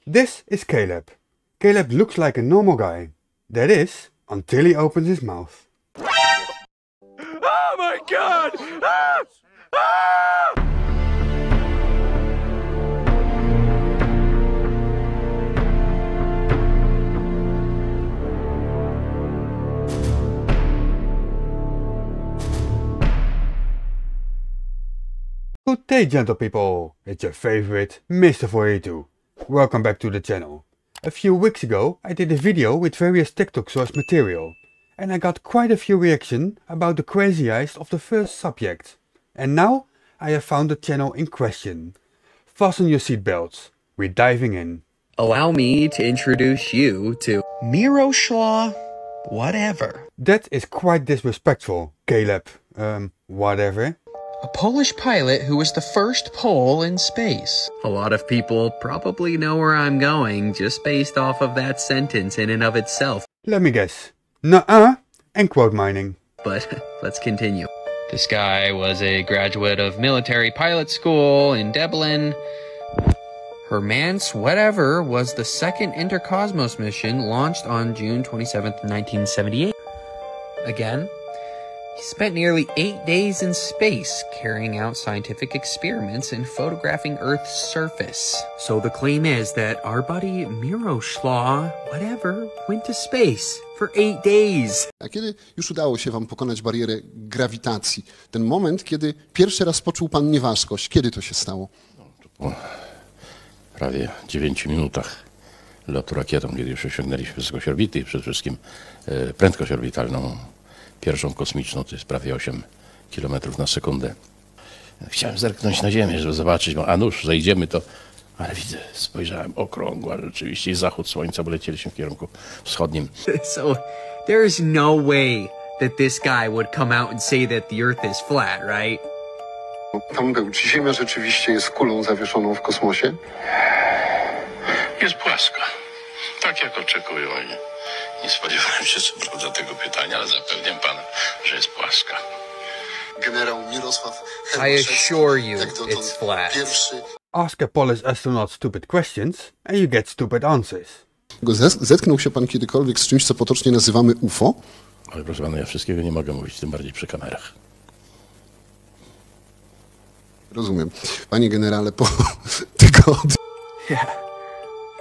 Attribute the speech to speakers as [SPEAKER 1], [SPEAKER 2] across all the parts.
[SPEAKER 1] This is Caleb. Caleb looks like a normal guy. That is, until he opens his mouth.
[SPEAKER 2] Oh my god! Ah! Ah!
[SPEAKER 1] Good day, gentle people. It's your favorite Mr. 42. Welcome back to the channel. A few weeks ago I did a video with various TikTok source material. And I got quite a few reactions about the crazy eyes of the first subject. And now I have found the channel in question. Fasten your seatbelts. We're diving in.
[SPEAKER 3] Allow me to introduce you to Miroslav whatever.
[SPEAKER 1] That is quite disrespectful, Caleb. Whatever.
[SPEAKER 4] A Polish pilot who was the first Pole in space.
[SPEAKER 3] A lot of people probably know where I'm going just based off of that sentence in and of itself.
[SPEAKER 1] Let me guess. Nuh-uh and quote mining.
[SPEAKER 3] But let's continue.
[SPEAKER 4] This guy was a graduate of military pilot school in Dublin. Hermance whatever was the second Intercosmos mission launched on June 27th, 1978. Again, he spent nearly 8 days in space, carrying out scientific experiments and photographing Earth's surface.
[SPEAKER 3] So the claim is that our buddy Miroslav whatever went to space for 8 days.
[SPEAKER 5] A kiedy już udało się wam pokonać barierę grawitacji? Ten moment, kiedy pierwszy raz poczuł pan nieważkość. Kiedy to się stało?
[SPEAKER 6] Po prawie 9 minutach lotu rakietą, kiedy już osiągnęliśmy wysokość orbity i przede wszystkim prędkość orbitalną pierwszą kosmiczną, to jest prawie 8 km na sekundę. Chciałem zerknąć na Ziemię, żeby zobaczyć, a nuż, zejdziemy to, ale widzę, spojrzałem okrągła rzeczywiście i zachód słońca, bo lecieliśmy w kierunku wschodnim.
[SPEAKER 3] So there's no way that this guy would come out and say that the Earth is flat, right?
[SPEAKER 5] Tam był. Czy Ziemia rzeczywiście jest kulą zawieszoną w kosmosie?
[SPEAKER 6] Jest płaska. Tak jak oczekują i nie spodziewałem się co prawda tego pytania, ale zapewniam pana, że jest płaska.
[SPEAKER 5] Generał Mirosław
[SPEAKER 3] I assure you it's flat.
[SPEAKER 5] pierwszy
[SPEAKER 1] Ask a Polish astronaut stupid questions and you get stupid answers.
[SPEAKER 5] Zetknął się pan kiedykolwiek z czymś, co potocznie nazywamy UFO?
[SPEAKER 6] Ale proszę pana, ja wszystkiego nie mogę mówić, tym bardziej przy kamerach.
[SPEAKER 5] Rozumiem. Panie generale, po tygodniu...
[SPEAKER 3] Yeah.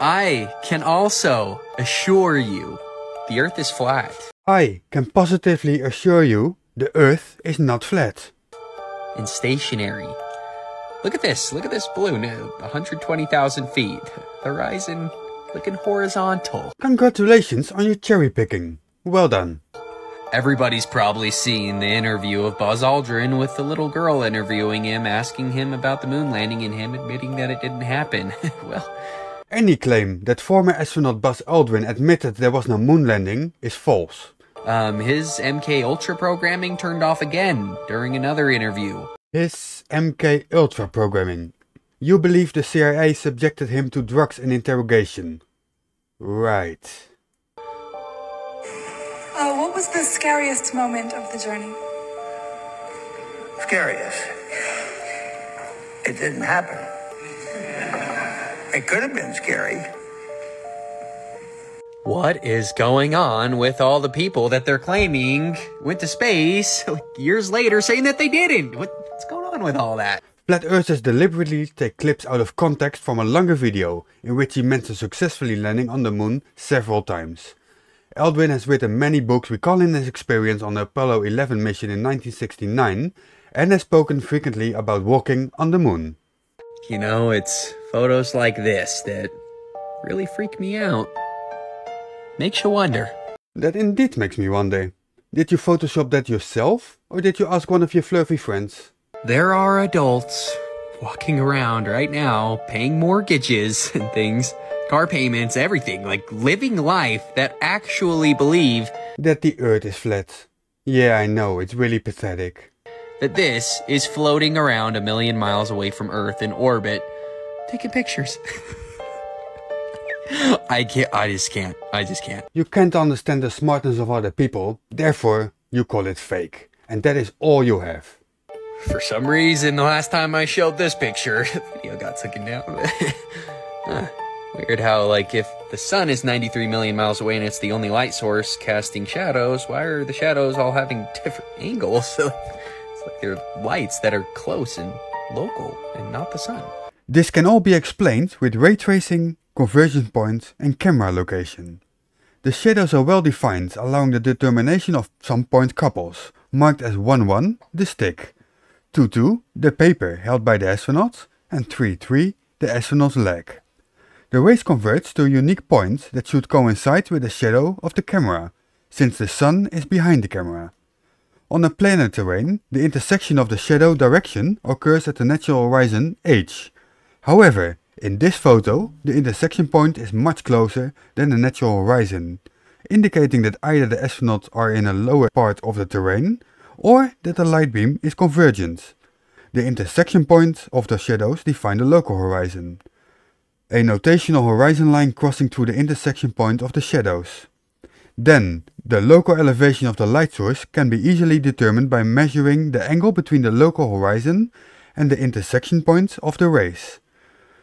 [SPEAKER 3] I can also assure you the Earth is flat.
[SPEAKER 1] I can positively assure you the Earth is not flat.
[SPEAKER 3] And stationary. Look at this balloon, 120,000 feet. The horizon looking horizontal.
[SPEAKER 1] Congratulations on your cherry picking. Well done.
[SPEAKER 3] Everybody's probably seen the interview of Buzz Aldrin with the little girl interviewing him, asking him about the moon landing and him admitting that it didn't happen. Well,
[SPEAKER 1] any claim that former astronaut Buzz Aldrin admitted there was no moon landing is false.
[SPEAKER 3] His MK Ultra programming turned off again during another interview.
[SPEAKER 1] His MK Ultra programming. You believe the CIA subjected him to drugs and interrogation. Right.
[SPEAKER 7] What was the scariest moment of the journey?
[SPEAKER 8] Scariest? It didn't happen. It could have been scary.
[SPEAKER 3] What is going on with all the people that they're claiming went to space years later saying that they didn't? What's going on with all that?
[SPEAKER 1] Flat Earthers deliberately take clips out of context from a longer video in which he mentions successfully landing on the moon several times. Aldrin has written many books recalling his experience on the Apollo 11 mission in 1969 and has spoken frequently about walking on the moon.
[SPEAKER 3] You know, it's photos like this that really freak me out. Makes you wonder.
[SPEAKER 1] That indeed makes me wonder. Did you Photoshop that yourself, or did you ask one of your flirty friends?
[SPEAKER 3] There are adults walking around right now paying mortgages and things, car payments, everything, like living life that actually believe
[SPEAKER 1] that the Earth is flat. Yeah, I know, it's really pathetic.
[SPEAKER 3] That this is floating around 1 million miles away from Earth in orbit, taking pictures. I just can't.
[SPEAKER 1] You can't understand the smartness of other people, therefore you call it fake. And that is all you have.
[SPEAKER 3] For some reason, the last time I showed this picture, the video got taken down.
[SPEAKER 4] Weird how, like, if the sun is 93 million miles away and it's the only light source casting shadows, why are the shadows all having different angles? So it's like they're lights that are close and local and not the sun.
[SPEAKER 1] This can all be explained with ray tracing, conversion point and camera location. The shadows are well defined, allowing the determination of some point couples, marked as 1-1, the stick, 2-2, the paper held by the astronaut, and 3-3, the astronaut's leg. The rays converge to a unique point that should coincide with the shadow of the camera, since the sun is behind the camera. On a planar terrain, the intersection of the shadow direction occurs at the natural horizon H. However, in this photo, the intersection point is much closer than the natural horizon, indicating that either the astronauts are in a lower part of the terrain, or that the light beam is convergent. The intersection points of the shadows define the local horizon, a notational horizon line crossing through the intersection point of the shadows. Then, the local elevation of the light source can be easily determined by measuring the angle between the local horizon and the intersection points of the rays.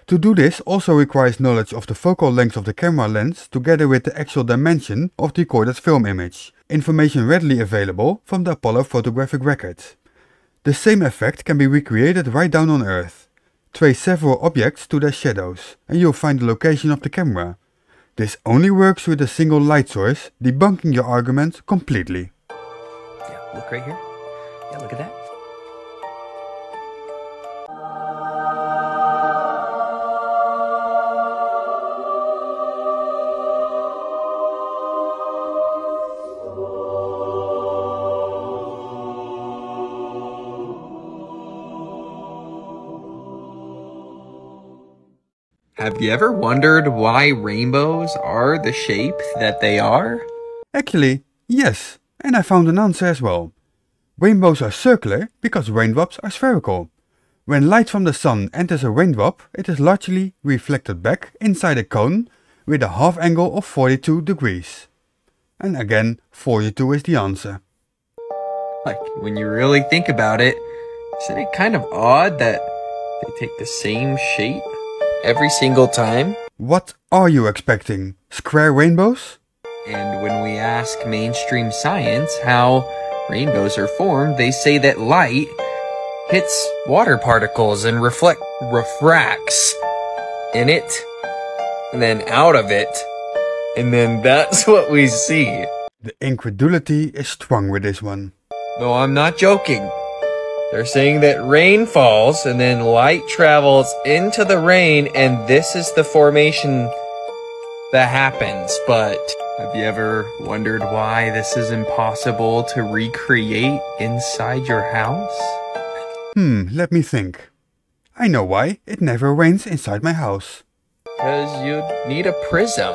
[SPEAKER 1] To do this also requires knowledge of the focal length of the camera lens together with the actual dimension of the recorded film image, information readily available from the Apollo photographic record. The same effect can be recreated right down on Earth. Trace several objects to their shadows and you'll find the location of the camera. This only works with a single light source, debunking your argument completely.
[SPEAKER 4] Yeah, look right here. Yeah, look at that. Have you ever wondered why rainbows are the shape that they are?
[SPEAKER 1] Actually, yes, and I found an answer as well. Rainbows are circular because raindrops are spherical. When light from the sun enters a raindrop, it is largely reflected back inside a cone with a half angle of 42 degrees. And again, 42 is the answer.
[SPEAKER 4] Like, when you really think about it, isn't it kind of odd that they take the same shape every single time?
[SPEAKER 1] What are you expecting? Square rainbows?
[SPEAKER 4] And when we ask mainstream science how rainbows are formed, they say that light hits water particles and refracts in it, and then out of it, and then that's what we see.
[SPEAKER 1] The incredulity is strong with this one.
[SPEAKER 4] No, I'm not joking. They're saying that rain falls and then light travels into the rain and this is the formation that happens. But have you ever wondered why this is impossible to recreate inside your house?
[SPEAKER 1] Let me think. I know why it never rains inside my house.
[SPEAKER 4] Because you need a prism.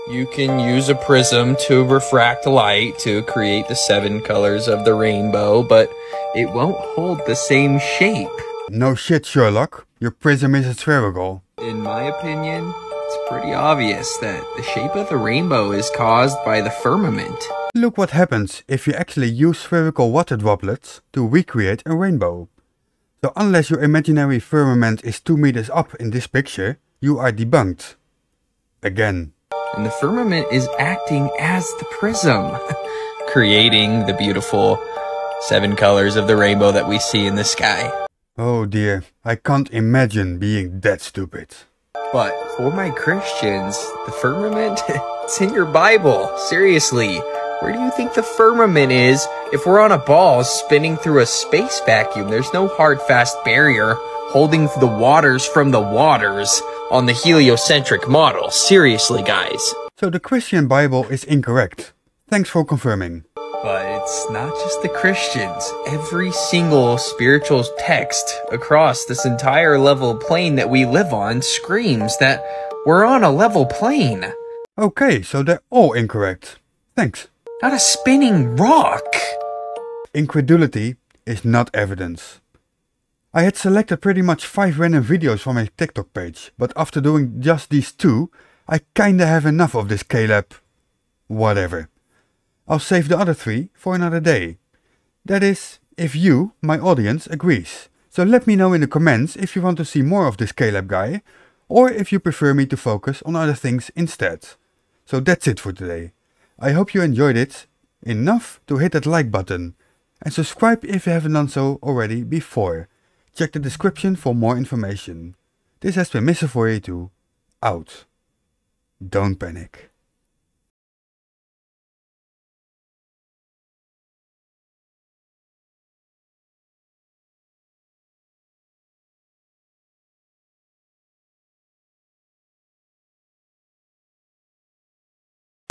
[SPEAKER 4] You can use a prism to refract light to create the 7 colors of the rainbow, but it won't hold the same shape.
[SPEAKER 1] No shit, Sherlock. Your prism is spherical.
[SPEAKER 4] In my opinion, it's pretty obvious that the shape of the rainbow is caused by the firmament.
[SPEAKER 1] Look what happens if you actually use spherical water droplets to recreate a rainbow. So unless your imaginary firmament is 2 meters up in this picture, you are debunked. Again.
[SPEAKER 4] And the firmament is acting as the prism, creating the beautiful 7 colors of the rainbow that we see in the sky.
[SPEAKER 1] Oh dear, I can't imagine being that stupid.
[SPEAKER 4] But for my Christians, the firmament, it's in your Bible. Seriously, where do you think the firmament is if we're on a ball spinning through a space vacuum? There's no hard, fast barrier holding the waters from the waters on the heliocentric model. Seriously, guys.
[SPEAKER 1] So the Christian Bible is incorrect. Thanks for confirming.
[SPEAKER 4] But it's not just the Christians. Every single spiritual text across this entire level plane that we live on screams that we're on a level plane.
[SPEAKER 1] Okay, so they're all incorrect. Thanks.
[SPEAKER 4] Not a spinning rock.
[SPEAKER 1] Incredulity is not evidence. I had selected pretty much 5 random videos from my TikTok page, but after doing just these 2, I kinda have enough of this Caleb. Whatever. I'll save the other 3 for another day. That is, if you, my audience, agrees. So let me know in the comments if you want to see more of this Caleb guy, or if you prefer me to focus on other things instead. So that's it for today. I hope you enjoyed it enough to hit that like button, and subscribe if you haven't done so already before. Check the description for more information. This has been Mr. 482, out. Don't panic.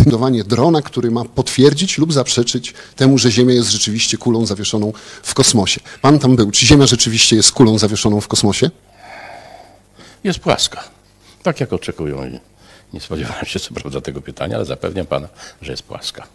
[SPEAKER 5] Budowanie drona, który ma potwierdzić lub zaprzeczyć temu, że Ziemia jest rzeczywiście kulą zawieszoną w kosmosie. Pan tam był. Czy Ziemia rzeczywiście jest kulą zawieszoną w kosmosie?
[SPEAKER 6] Jest płaska. Tak jak oczekują. Nie spodziewałem się co prawda tego pytania, ale zapewniam pana, że jest płaska.